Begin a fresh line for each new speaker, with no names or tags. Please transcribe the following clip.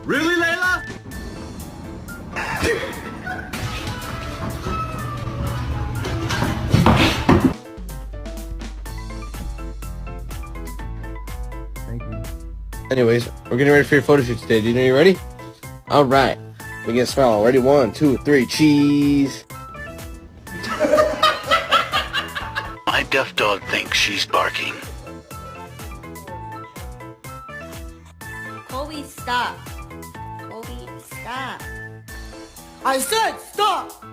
Really, Layla?
Thank you. Anyways, we're getting ready for your photo shoot today. Do you know you're ready? All right. We get a smile. Ready? 1, 2, 3. Cheese.
My deaf dog thinks she's barking.
Colby, stop. Colby, stop.
I said stop!